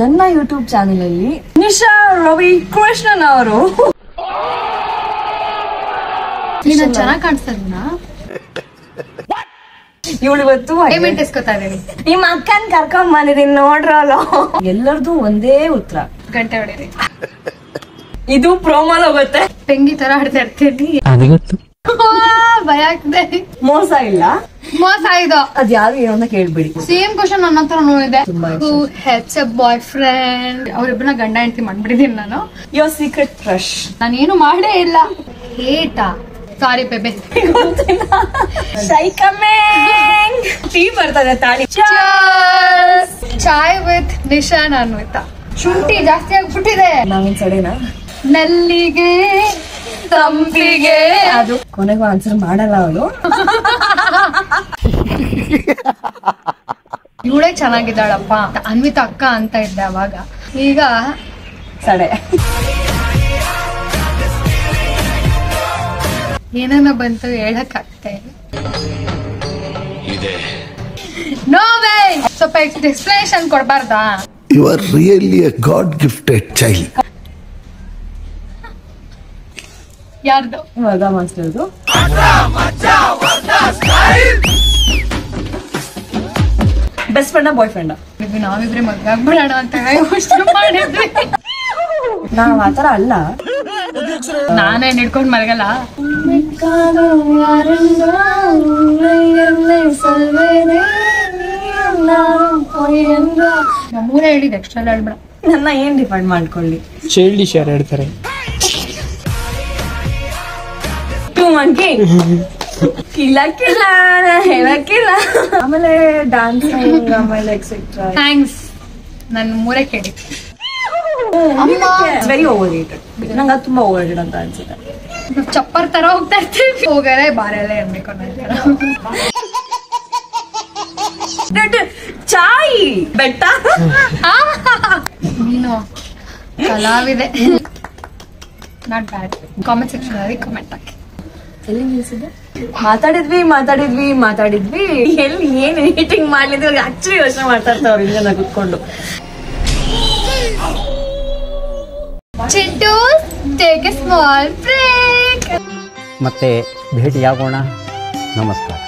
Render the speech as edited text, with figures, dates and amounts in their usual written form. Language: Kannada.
ನನ್ನ ಯೂಟ್ಯೂಬ್ ಚಾನೆಲ್ ಅಲ್ಲಿ ನಿಶಾ ರವಿ ಕೃಷ್ಣನ್ ಅವರು ಚೆನ್ನಾಗಿ ಕಾಣಿಸ್ತದನ್ನ ಇವಳು ಇವತ್ತು ಪೇಮೆಂಟ್ ಎಸ್ಕೊತಾ ಇದೀನಿ. ನಿಮ್ಮ ಅಕ್ಕನ್ ಕರ್ಕೊಂಡ್ ಬಂದಿದೀನಿ ನೋಡ್ರಲ್ಲ. ಎಲ್ಲರದು ಒಂದೇ ಉತ್ತರ, ಗಂಟೆ ಹೊಡೀರಿ. ಇದು ಪ್ರೋಮೋಲ್ ಹೋಗುತ್ತೆ. ಪೆಂಗಿ ತರ ಆಡ್ತಾ ಇರ್ತೀನಿ. ಭಯ ಆಗ್ತದೆ. ಮೋಸ ಇಲ್ಲ, ಮೋಸ ಇದು. ಅದ್ ಯಾರು ಏನೋ ಅಂತ ಕೇಳ್ಬಿಡಿ. ಸೇಮ್ ಕ್ವಶನ್ ನನ್ನ ಹತ್ರನೂ ಇದೆ. ತುಂಬಾ who has a boyfriend. ಅವ್ರಿಬ್ಬರನ್ನ ಗಂಡ ಹೆಂಡತಿ ಮಾಡ್ಬಿಟ್ಟಿದೀನಿ ನಾನು. Your secret crush. ನಾನೇನು ಮಾಡೇ ಇಲ್ಲ. ಹೇಟಾ ಸಾರಿ ಬೇಬೆ. ಶೈ ಕಮಿಂಗ್. ಟೀ ಬರ್ತದೆ ತಾಳಿ. ಚಾಯ್ ವಿತ್ ನಿಶಾ ಅನ್ವಿತಾ. ಶುಂಠಿ ಜಾಸ್ತಿ ಆಗ್ಬಿಟ್ಟಿದೆ. ನಾವೇನ್ ಸಡೇನಾ? ನಲ್ಲಿಗೆ ತಂಪಿಗೆ. ಅದು ಕೊನೆಗೂ ಆನ್ಸರ್ ಮಾಡಲ್ಲ ಅವಳು. ಇವಳೇ ಚೆನ್ನಾಗಿದ್ದಾಳಪ್ಪ. ಅನ್ವಿತಾ ಅಕ್ಕ ಅಂತ ಇದ್ದೆ ಅವಾಗ. ಈಗ ಸಡೆ. ಏನನ್ನ ಬಂತು ಹೇಳಕ್ ಆಗ್ತಾ ಇದೆ. No way. ಸ್ವಲ್ಪ ಎಕ್ಸ್ಪ್ಲನೇಷನ್ ಕೊಡ್ಬಾರ್ದಾ? You are really a God gifted child. ಯಾರ್ದು? ವರ್ಗ ಮಾಸ್ಟರ್ದು. Best friend boyfriend? ನಾವಿಬ್ರೆ ಮದ್ವೆ ಆಗ್ಬಿಡೋಣ ಅಂತ ಯೋಚನೆ ಮಾಡಿದ್ವಿ. ನಾವ್ ಆತರ ಅಲ್ಲ. ನಾನೇ ಹಿಡ್ಕೊಂಡ್ ಮಲಗಲ್ಲ. ನಮ್ಮೂರೇ ಹೇಳಿದ್ ಎಕ್ಸ್ಟ್ರಾ ಹೇಳ್ಬೇಡ. ನನ್ನ ಏನ್ ಡಿಪೆಂಡ್ ಮಾಡ್ಕೊಳ್ಳಿ. ಚೈಲ್ಡಿಶ್ ಯಾರು ಹೇಳ್ತಾರೆ? ಟೂ ಮಂಕಿ ಕಿಲಕ್ಕಿಲ್ಲ ಹೇಳಕ್ಕಿಲ್ಲ. ಆಮೇಲೆ ಡ್ಯಾನ್ಸಿಂಗ್, ಆಮೇಲೆ ಎಕ್ಸೆಟ್ರಾ. ಥ್ಯಾಂಕ್ಸ್. ನನ್ ಮೂರೇ ಕೇಳಿ. Very overrated. ನಂಗೆ ಅದು ತುಂಬಾ ಓವರ್ ರೇಟೆಡ್ ಅಂತ ಅನ್ಸುತ್ತೆ. ಚಪ್ಪರ್ ತರ ಹೋಗ್ತಾ ಇರ್ತೀವಿ. ಹೋಗರೆ ಬಾರೆಲ್ಲ ಇರ್ಬೇಕು ಚಾಯ್ ಬೆಟ್ಟ. ನೀನು ಕಲಾವಿದೆ. Not bad. ಕಾಮೆಂಟ್ ಸೆಕ್ಷನ್ ಅಲ್ಲಿ ಕಮೆಂಟ್ ಹಾಕಿ. ಎಲ್ಲಿ ನಿಲ್ಸಿದ್ದೆ? ಮಾತಾಡಿದ್ವಿ ಎಲ್ಲಿ ಏನ್ ಮೀಟಿಂಗ್ ಮಾಡ್ಲಿದ್ವಿ ಆಕ್ಚುಲಿ ಯೋಚನೆ ಮಾಡ್ತಾ ಇರ್ತಾವ್ರು ಹಿಂಗೆ ಕುತ್ಕೊಂಡು. Chintu take a small break. ಮತ್ತೆ ಭೇಟಿಯಾಗೋಣ. ನಮಸ್ಕಾರ.